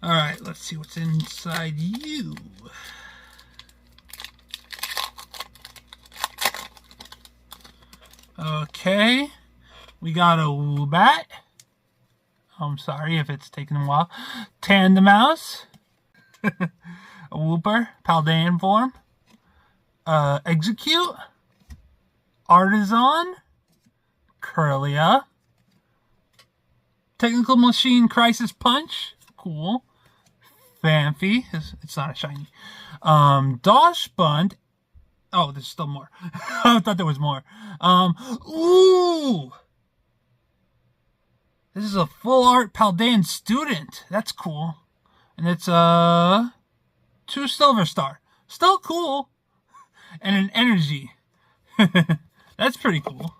Alright, let's see what's inside you. Okay, we got a Woobat. I'm sorry if it's taking a while. Tandemouse. A Wooper, Paldean form. Execute. Artisan. Curlia. Technical Machine Crisis Punch. Cool. Fanfi. It's not a shiny. Doshbund. Oh, there's still more. I thought there was more. Ooh! This is a full art Paldean student. That's cool. And it's 2 Silver Star. Still cool. And an energy. That's pretty cool.